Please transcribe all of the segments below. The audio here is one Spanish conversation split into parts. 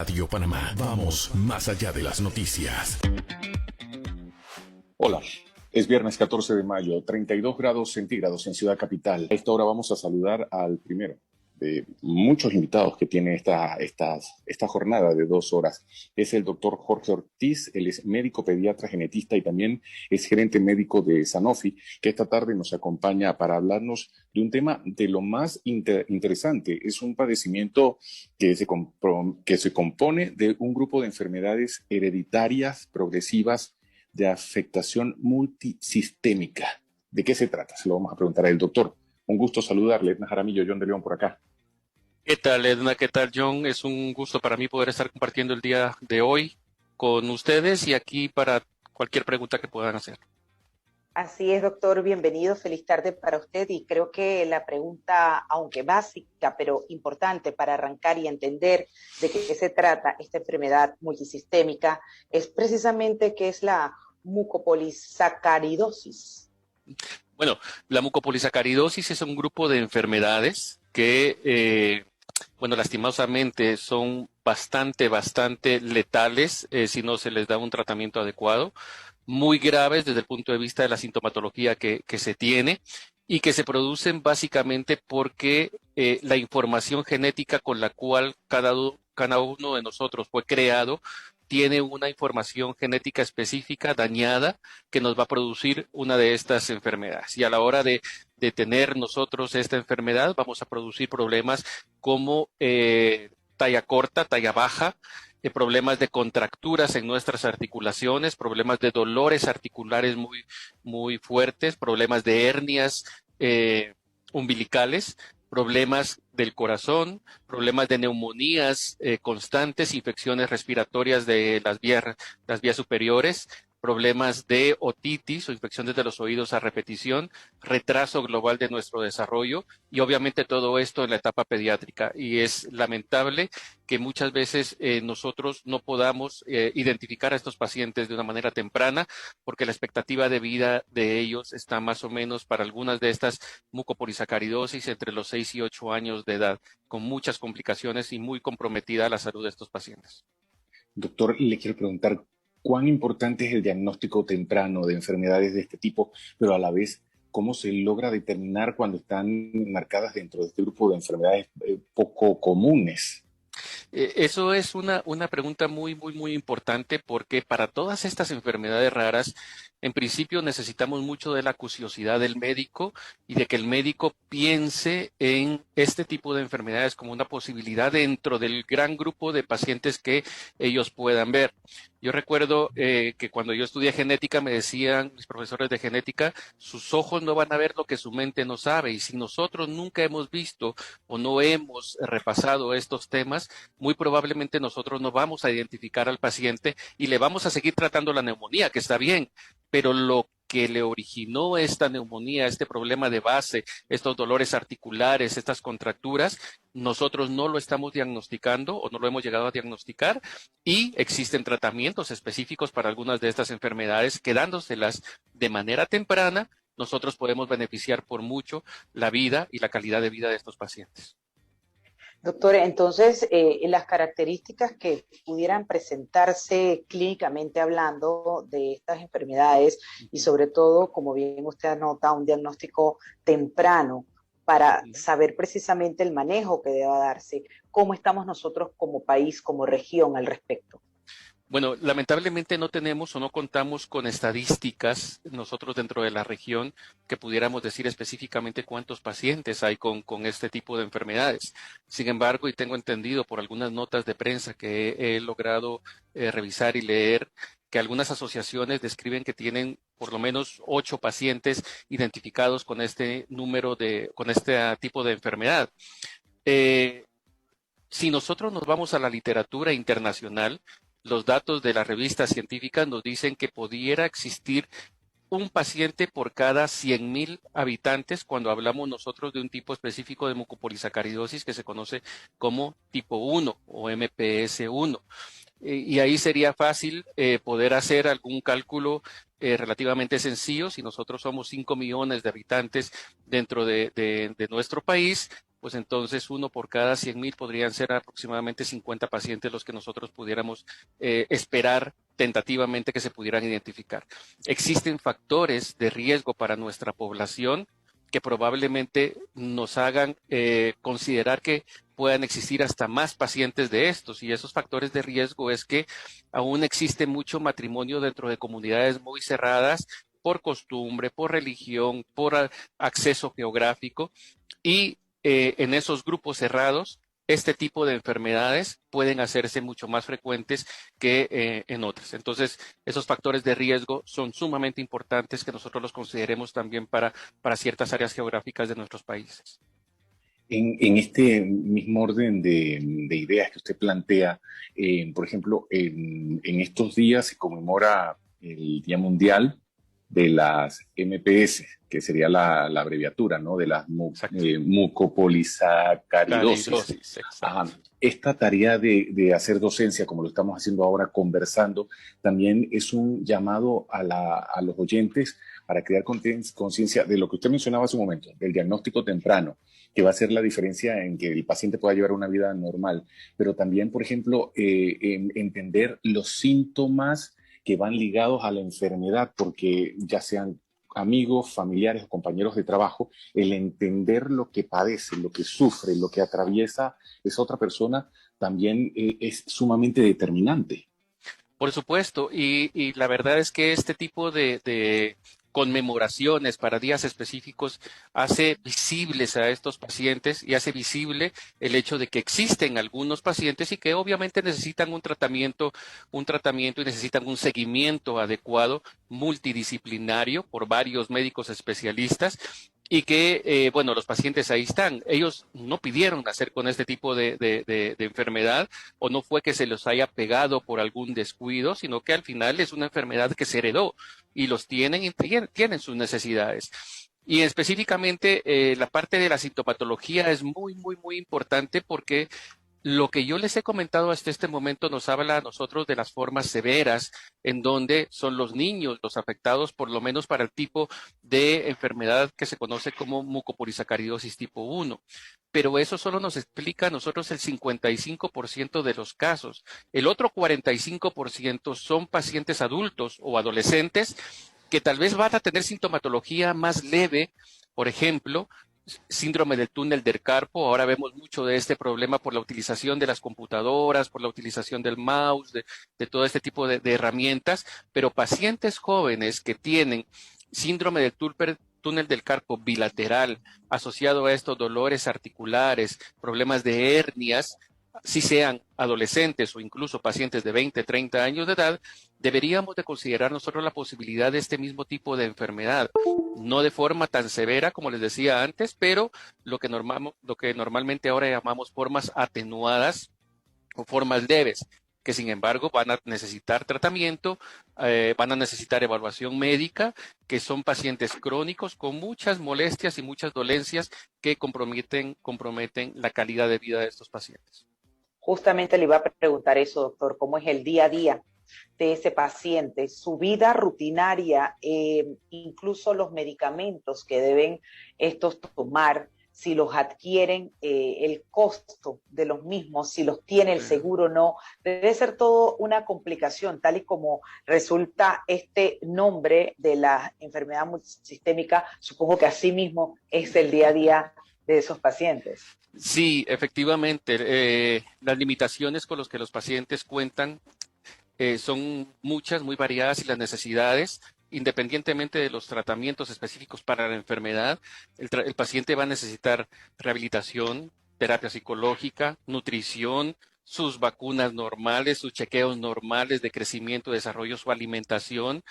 Radio Panamá. Vamos más allá de las noticias. Hola, es viernes 14 de mayo, 32 grados centígrados en Ciudad Capital. A esta hora vamos a saludar al primero de muchos invitados que tiene esta jornada de 2 horas. Es el doctor Jorge Ortiz, él es médico pediatra genetista y también es gerente médico de Sanofi, que esta tarde nos acompaña para hablarnos de un tema de lo más interesante. Es un padecimiento que se compone de un grupo de enfermedades hereditarias progresivas de afectación multisistémica. ¿De qué se trata? Se lo vamos a preguntar al doctor. Un gusto saludarle, Edna Jaramillo, John de León por acá. ¿Qué tal, Edna? ¿Qué tal, John? Es un gusto para mí poder estar compartiendo el día de hoy con ustedes y aquí para cualquier pregunta que puedan hacer. Así es, doctor, bienvenido, feliz tarde para usted y creo que la pregunta, aunque básica, pero importante para arrancar y entender de qué se trata esta enfermedad multisistémica, es precisamente qué es la mucopolisacaridosis. Bueno, la mucopolisacaridosis es un grupo de enfermedades que, lastimosamente son bastante letales si no se les da un tratamiento adecuado, muy graves desde el punto de vista de la sintomatología que se tiene y que se producen básicamente porque la información genética con la cual cada uno de nosotros fue creado tiene una información genética específica dañada que nos va a producir una de estas enfermedades. Y a la hora de tener nosotros esta enfermedad, vamos a producir problemas como talla corta, talla baja, problemas de contracturas en nuestras articulaciones, problemas de dolores articulares muy fuertes, problemas de hernias umbilicales, problemas del corazón, problemas de neumonías constantes, infecciones respiratorias de las vías superiores, problemas de otitis o infecciones de los oídos a repetición, retraso global de nuestro desarrollo y obviamente todo esto en la etapa pediátrica. Y es lamentable que muchas veces nosotros no podamos identificar a estos pacientes de una manera temprana porque la expectativa de vida de ellos está más o menos para algunas de estas mucopolisacaridosis entre los 6 y 8 años de edad, con muchas complicaciones y muy comprometida la salud de estos pacientes. Doctor, le quiero preguntar, ¿cuán importante es el diagnóstico temprano de enfermedades de este tipo, pero a la vez, cómo se logra determinar cuando están marcadas dentro de este grupo de enfermedades poco comunes? Eso es una pregunta muy importante porque para todas estas enfermedades raras, en principio necesitamos mucho de la curiosidad del médico y de que el médico piense en este tipo de enfermedades como una posibilidad dentro del gran grupo de pacientes que ellos puedan ver. Yo recuerdo que cuando yo estudié genética me decían mis profesores de genética, sus ojos no van a ver lo que su mente no sabe y si nosotros nunca hemos visto o no hemos repasado estos temas, muy probablemente nosotros no vamos a identificar al paciente y le vamos a seguir tratando la neumonía, que está bien, pero lo que le originó esta neumonía, este problema de base, estos dolores articulares, estas contracturas, nosotros no lo estamos diagnosticando o no lo hemos llegado a diagnosticar y existen tratamientos específicos para algunas de estas enfermedades que dándoselas de manera temprana, nosotros podemos beneficiar por mucho la vida y la calidad de vida de estos pacientes. Doctor, entonces, las características que pudieran presentarse clínicamente hablando de estas enfermedades y sobre todo, como bien usted anota, un diagnóstico temprano para saber precisamente el manejo que deba darse, ¿cómo estamos nosotros como país, como región al respecto? Bueno, lamentablemente no tenemos o no contamos con estadísticas nosotros dentro de la región que pudiéramos decir específicamente cuántos pacientes hay con este tipo de enfermedades. Sin embargo, y tengo entendido por algunas notas de prensa que he logrado revisar y leer, que algunas asociaciones describen que tienen por lo menos 8 pacientes identificados con este con este tipo de enfermedad. Si nosotros nos vamos a la literatura internacional, los datos de las revistas científicas nos dicen que pudiera existir un paciente por cada 100,000 habitantes cuando hablamos nosotros de un tipo específico de mucopolisacaridosis que se conoce como tipo 1 o MPS 1. Y ahí sería fácil poder hacer algún cálculo relativamente sencillo. Si nosotros somos 5 millones de habitantes dentro de nuestro país, pues entonces uno por cada 100,000 podrían ser aproximadamente 50 pacientes los que nosotros pudiéramos esperar tentativamente que se pudieran identificar. Existen factores de riesgo para nuestra población que probablemente nos hagan considerar que puedan existir hasta más pacientes de estos, y esos factores de riesgo es que aún existe mucho matrimonio dentro de comunidades muy cerradas por costumbre, por religión, por acceso geográfico, y en esos grupos cerrados este tipo de enfermedades pueden hacerse mucho más frecuentes que en otras. Entonces, esos factores de riesgo son sumamente importantes que nosotros los consideremos también para ciertas áreas geográficas de nuestros países. En este mismo orden de ideas que usted plantea, por ejemplo, en estos días se conmemora el Día Mundial de las MPS, que sería la abreviatura, ¿no? De las mucopolisacaridosis. Caridosis, Ajá. Esta tarea de hacer docencia, como lo estamos haciendo ahora conversando, también es un llamado a los oyentes para crear conciencia de lo que usted mencionaba hace un momento, del diagnóstico temprano, que va a ser la diferencia en que el paciente pueda llevar una vida normal, pero también, por ejemplo, entender los síntomas que van ligados a la enfermedad, porque ya sean amigos, familiares o compañeros de trabajo, el entender lo que padece, lo que sufre, lo que atraviesa esa otra persona, también es sumamente determinante. Por supuesto, y la verdad es que este tipo de conmemoraciones para días específicos hace visibles a estos pacientes y hace visible el hecho de que existen algunos pacientes y que obviamente necesitan un tratamiento y necesitan un seguimiento adecuado, multidisciplinario por varios médicos especialistas. Y que, bueno, los pacientes ahí están. Ellos no pidieron nacer con este tipo de enfermedad, o no fue que se los haya pegado por algún descuido, sino que al final es una enfermedad que se heredó y los tienen y tienen sus necesidades. Y específicamente la parte de la sintomatología es muy, muy, muy importante porque lo que yo les he comentado hasta este momento nos habla a nosotros de las formas severas, en donde son los niños los afectados, por lo menos para el tipo de enfermedad que se conoce como mucopolisacaridosis tipo 1. Pero eso solo nos explica a nosotros el 55% de los casos. El otro 45% son pacientes adultos o adolescentes que tal vez van a tener sintomatología más leve, por ejemplo, síndrome del túnel del carpo. Ahora vemos mucho de este problema por la utilización de las computadoras, por la utilización del mouse, de todo este tipo de herramientas, pero pacientes jóvenes que tienen síndrome del túnel del carpo bilateral, asociado a estos dolores articulares, problemas de hernias, si sean adolescentes o incluso pacientes de 20, 30 años de edad, deberíamos de considerar nosotros la posibilidad de este mismo tipo de enfermedad. No de forma tan severa como les decía antes, pero lo que normalmente ahora llamamos formas atenuadas o formas leves, que sin embargo van a necesitar tratamiento, van a necesitar evaluación médica, que son pacientes crónicos con muchas molestias y muchas dolencias que comprometen la calidad de vida de estos pacientes. Justamente le iba a preguntar eso, doctor, ¿cómo es el día a día de ese paciente, su vida rutinaria, incluso los medicamentos que deben estos tomar, si los adquieren, el costo de los mismos, si los tiene el seguro o no? Debe ser todo una complicación, tal y como resulta este nombre de la enfermedad multisistémica. Supongo que así mismo es el día a día de esos pacientes. Sí, efectivamente, las limitaciones con las que los pacientes cuentan son muchas, muy variadas, y las necesidades, independientemente de los tratamientos específicos para la enfermedad, el paciente va a necesitar rehabilitación, terapia psicológica, nutrición, sus vacunas normales, sus chequeos normales de crecimiento, desarrollo, su alimentación.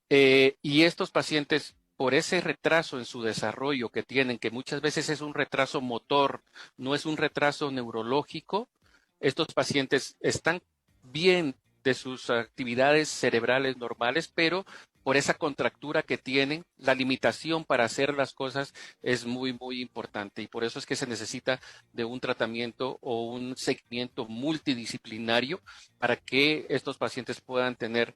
Y estos pacientes, por ese retraso en su desarrollo que tienen, que muchas veces es un retraso motor, no es un retraso neurológico, estos pacientes están bien de sus actividades cerebrales normales, pero por esa contractura que tienen, la limitación para hacer las cosas es muy, muy importante. Y por eso es que se necesita de un tratamiento o un seguimiento multidisciplinario para que estos pacientes puedan tener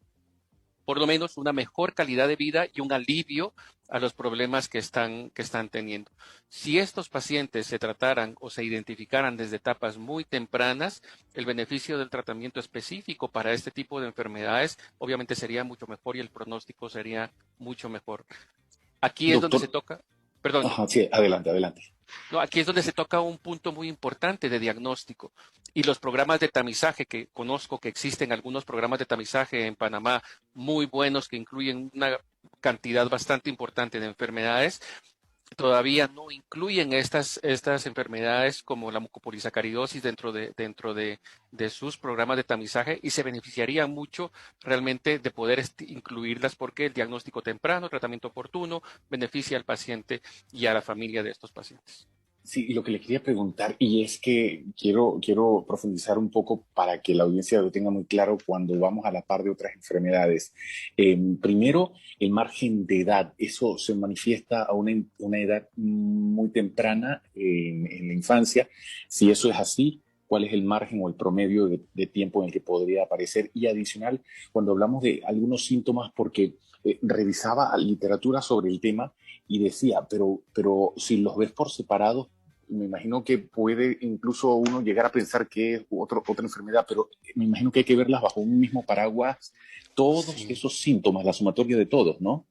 por lo menos una mejor calidad de vida y un alivio a los problemas que están teniendo. Si estos pacientes se trataran o se identificaran desde etapas muy tempranas, el beneficio del tratamiento específico para este tipo de enfermedades obviamente sería mucho mejor y el pronóstico sería mucho mejor. Aquí es donde se toca, perdón. Ajá, sí, adelante, adelante. No, aquí es donde se toca un punto muy importante de diagnóstico y los programas de tamizaje, que conozco que existen algunos programas de tamizaje en Panamá muy buenos que incluyen una cantidad bastante importante de enfermedades, todavía no incluyen estas enfermedades como la mucopolisacaridosis dentro de sus programas de tamizaje y se beneficiaría mucho realmente de poder incluirlas porque el diagnóstico temprano, tratamiento oportuno, beneficia al paciente y a la familia de estos pacientes. Sí, y lo que le quería preguntar, y es que quiero profundizar un poco para que la audiencia lo tenga muy claro cuando vamos a la par de otras enfermedades. Primero, el margen de edad, eso se manifiesta a una edad muy temprana en la infancia. Si eso es así, ¿cuál es el margen o el promedio de tiempo en el que podría aparecer? Y adicional, cuando hablamos de algunos síntomas, porque revisaba literatura sobre el tema y decía, pero si los ves por separado, me imagino que puede incluso uno llegar a pensar que es otra enfermedad, pero me imagino que hay que verlas bajo un mismo paraguas, todos Sí. esos síntomas, la sumatoria de todos, ¿no?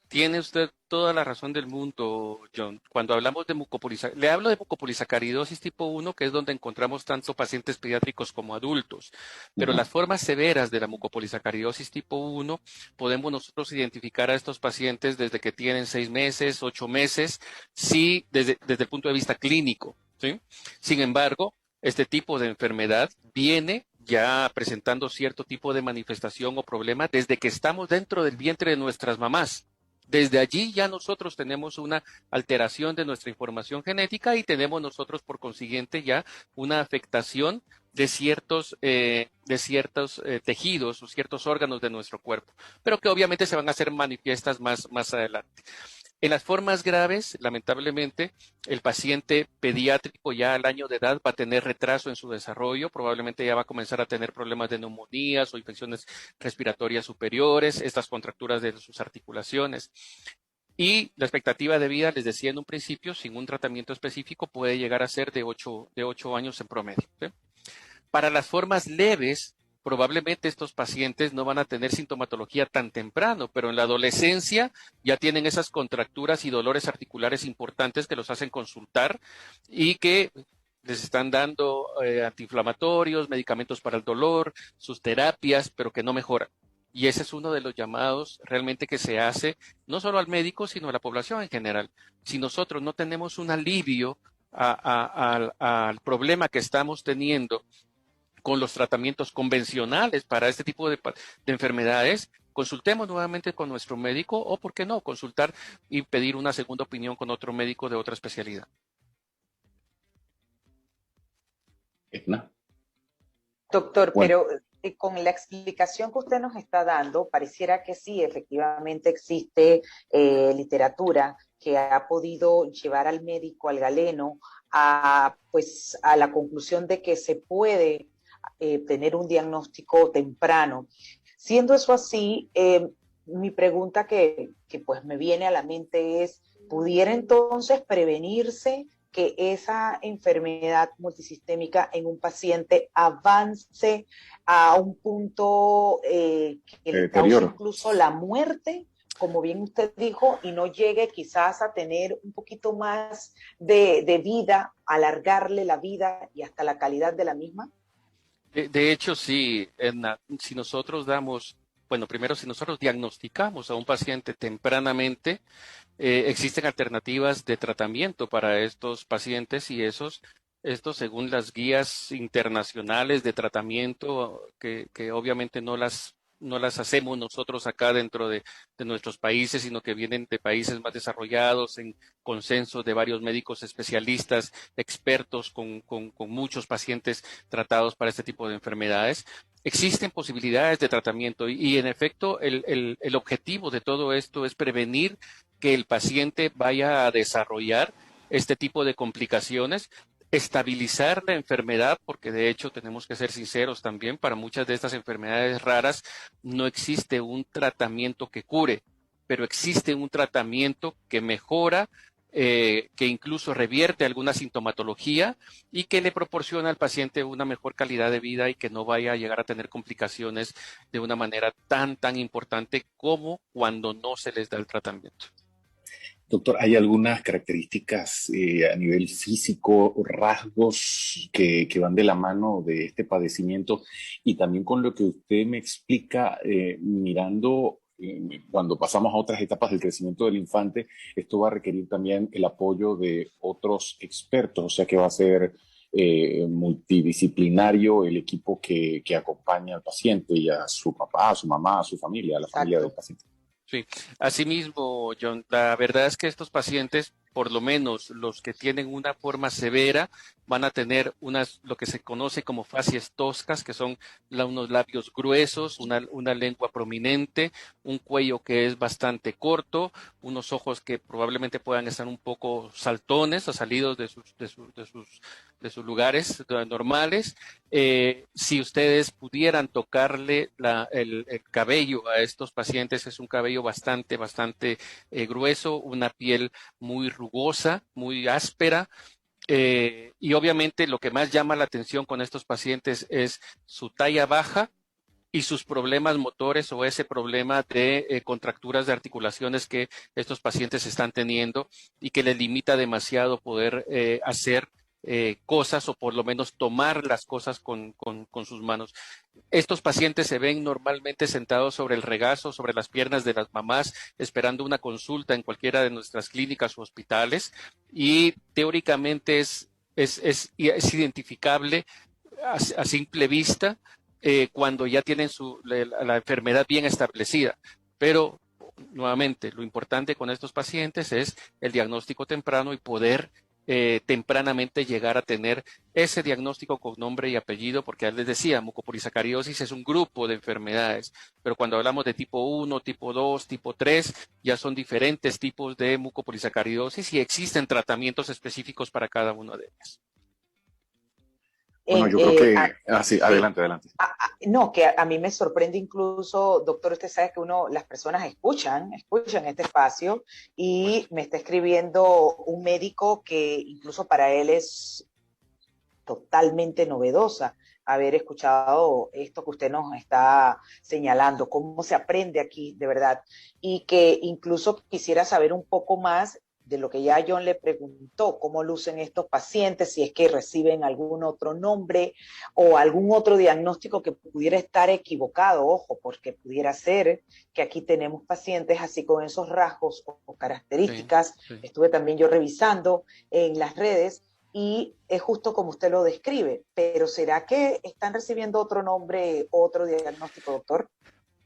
Tiene usted toda la razón del mundo, John. Cuando hablamos de mucopolisacaridosis, le hablo de mucopolisacaridosis tipo 1, que es donde encontramos tanto pacientes pediátricos como adultos. Pero Uh-huh. las formas severas de la mucopolisacaridosis tipo 1, podemos nosotros identificar a estos pacientes desde que tienen 6 meses, 8 meses, sí, desde el punto de vista clínico, ¿sí? Sin embargo, este tipo de enfermedad viene ya presentando cierto tipo de manifestación o problema desde que estamos dentro del vientre de nuestras mamás. Desde allí ya nosotros tenemos una alteración de nuestra información genética y tenemos nosotros por consiguiente ya una afectación de ciertos tejidos o ciertos órganos de nuestro cuerpo, pero que obviamente se van a hacer manifiestas más adelante. En las formas graves, lamentablemente, el paciente pediátrico ya al año de edad va a tener retraso en su desarrollo, probablemente ya va a comenzar a tener problemas de neumonías o infecciones respiratorias superiores, estas contracturas de sus articulaciones. Y la expectativa de vida, les decía en un principio, sin un tratamiento específico, puede llegar a ser de 8 años en promedio, ¿sí? Para las formas leves, probablemente estos pacientes no van a tener sintomatología tan temprano, pero en la adolescencia ya tienen esas contracturas y dolores articulares importantes que los hacen consultar y que les están dando antiinflamatorios, medicamentos para el dolor, sus terapias, pero que no mejoran. Y ese es uno de los llamados realmente que se hace no solo al médico, sino a la población en general. Si nosotros no tenemos un alivio al problema que estamos teniendo con los tratamientos convencionales para este tipo de enfermedades, consultemos nuevamente con nuestro médico o, ¿por qué no?, consultar y pedir una segunda opinión con otro médico de otra especialidad. Edna. Doctor, Bueno. pero con la explicación que usted nos está dando, pareciera que sí, efectivamente existe literatura que ha podido llevar al médico, al galeno, pues, a la conclusión de que se puede tener un diagnóstico temprano. Siendo eso así, mi pregunta que pues me viene a la mente es, ¿pudiera entonces prevenirse que esa enfermedad multisistémica en un paciente avance a un punto que le cause incluso la muerte, como bien usted dijo, y no llegue quizás a tener un poquito más de vida, alargarle la vida y hasta la calidad de la misma? De hecho, sí, Edna, si nosotros primero, si nosotros diagnosticamos a un paciente tempranamente, existen alternativas de tratamiento para estos pacientes y estos según las guías internacionales de tratamiento, que obviamente no las hacemos nosotros acá dentro de nuestros países, sino que vienen de países más desarrollados, en consenso de varios médicos especialistas, expertos con muchos pacientes tratados para este tipo de enfermedades. Existen posibilidades de tratamiento y en efecto el objetivo de todo esto es prevenir que el paciente vaya a desarrollar este tipo de complicaciones. estabilizar la enfermedad, porque de hecho tenemos que ser sinceros también, para muchas de estas enfermedades raras no existe un tratamiento que cure, pero existe un tratamiento que mejora, que incluso revierte alguna sintomatología y que le proporciona al paciente una mejor calidad de vida y que no vaya a llegar a tener complicaciones de una manera tan importante como cuando no se les da el tratamiento. Doctor, ¿hay algunas características a nivel físico, rasgos que van de la mano de este padecimiento? Y también con lo que usted me explica, mirando cuando pasamos a otras etapas del crecimiento del infante, esto va a requerir también el apoyo de otros expertos, o sea que va a ser multidisciplinario el equipo que acompaña al paciente y a su papá, a su mamá, a su familia, a la familia del paciente. Sí, asimismo, John, la verdad es que estos pacientes, por lo menos los que tienen una forma severa, van a tener lo que se conoce como facies toscas, que son unos labios gruesos, una lengua prominente, un cuello que es bastante corto, unos ojos que probablemente puedan estar un poco saltones o salidos de sus lugares normales. Si ustedes pudieran tocarle el cabello a estos pacientes, es un cabello bastante grueso, una piel muy rugosa, muy áspera. Y obviamente lo que más llama la atención con estos pacientes es su talla baja y sus problemas motores o ese problema de contracturas de articulaciones que estos pacientes están teniendo y que les limita demasiado poder hacer cosas o por lo menos tomar las cosas con sus manos. Estos pacientes se ven normalmente sentados sobre el regazo, sobre las piernas de las mamás, esperando una consulta en cualquiera de nuestras clínicas o hospitales y teóricamente es identificable a simple vista cuando ya tienen la enfermedad bien establecida. Pero, nuevamente, lo importante con estos pacientes es el diagnóstico temprano y poder tempranamente llegar a tener ese diagnóstico con nombre y apellido, porque les decía, mucopolisacaridosis es un grupo de enfermedades, pero cuando hablamos de tipo 1, tipo 2, tipo 3, ya son diferentes tipos de mucopolisacaridosis y existen tratamientos específicos para cada una de ellas. Bueno, yo creo que... sí, adelante. No, que a mí me sorprende incluso, doctor, usted sabe que las personas escuchan este espacio y me está escribiendo un médico que incluso para él es totalmente novedosa haber escuchado esto que usted nos está señalando, cómo se aprende aquí, de verdad, y que incluso quisiera saber un poco más de lo que ya John le preguntó, cómo lucen estos pacientes, si es que reciben algún otro nombre o algún otro diagnóstico que pudiera estar equivocado, ojo, porque pudiera ser que aquí tenemos pacientes así con esos rasgos o características. Sí. Estuve también yo revisando en las redes y es justo como usted lo describe, pero ¿será que están recibiendo otro nombre, otro diagnóstico, doctor?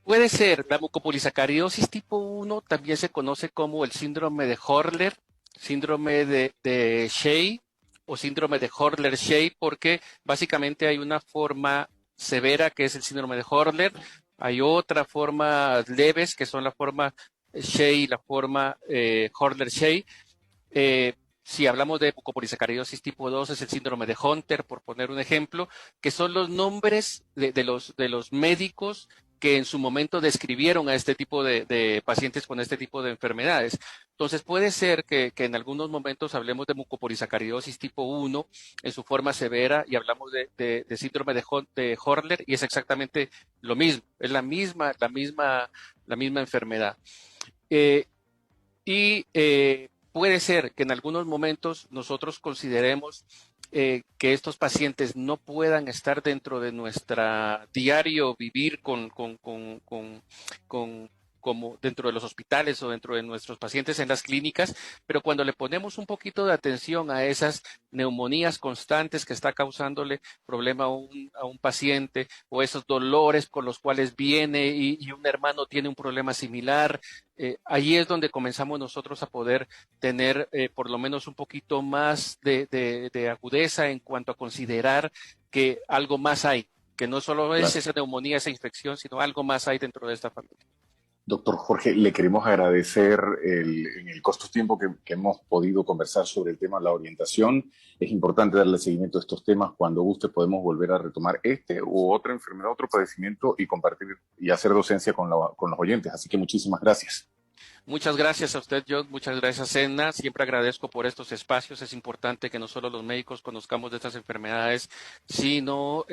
Puede ser, la mucopolisacaridosis tipo 1 también se conoce como el síndrome de Horler, síndrome de Shea o síndrome de Horler-Shea, porque básicamente hay una forma severa que es el síndrome de Horler, hay otra forma leves que son la forma Shea y la forma Horler-Shea. Si hablamos de mucopolisacaridosis tipo 2 es el síndrome de Hunter, por poner un ejemplo, que son los nombres de los médicos que en su momento describieron a este tipo de pacientes con este tipo de enfermedades. Entonces puede ser que en algunos momentos hablemos de mucopolisacaridosis tipo 1 en su forma severa y hablamos de síndrome de Horler y es exactamente lo mismo, es la misma enfermedad. Puede ser que en algunos momentos nosotros consideremos que estos pacientes no puedan estar dentro de nuestra diario vivir como dentro de los hospitales o dentro de nuestros pacientes en las clínicas, pero cuando le ponemos un poquito de atención a esas neumonías constantes que está causándole problema a un paciente o esos dolores con los cuales viene y un hermano tiene un problema similar, ahí es donde comenzamos nosotros a poder tener por lo menos un poquito más de agudeza en cuanto a considerar que algo más hay, que no solo es esa neumonía, esa infección, sino algo más hay dentro de esta familia. Doctor Jorge, le queremos agradecer en el corto tiempo que hemos podido conversar sobre el tema de la orientación. Es importante darle seguimiento a estos temas. Cuando guste podemos volver a retomar este u otra enfermedad, otro padecimiento y compartir y hacer docencia con los oyentes. Así que muchísimas gracias. Muchas gracias a usted, John. Muchas gracias, Edna. Siempre agradezco por estos espacios. Es importante que no solo los médicos conozcamos de estas enfermedades, sino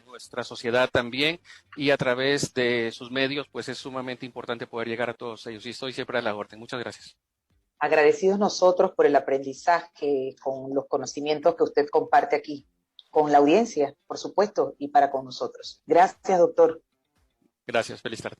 nuestra sociedad también. Y a través de sus medios, pues es sumamente importante poder llegar a todos ellos. Y estoy siempre a la orden. Muchas gracias. Agradecidos nosotros por el aprendizaje, con los conocimientos que usted comparte aquí, con la audiencia, por supuesto, y para con nosotros. Gracias, doctor. Gracias. Feliz tarde.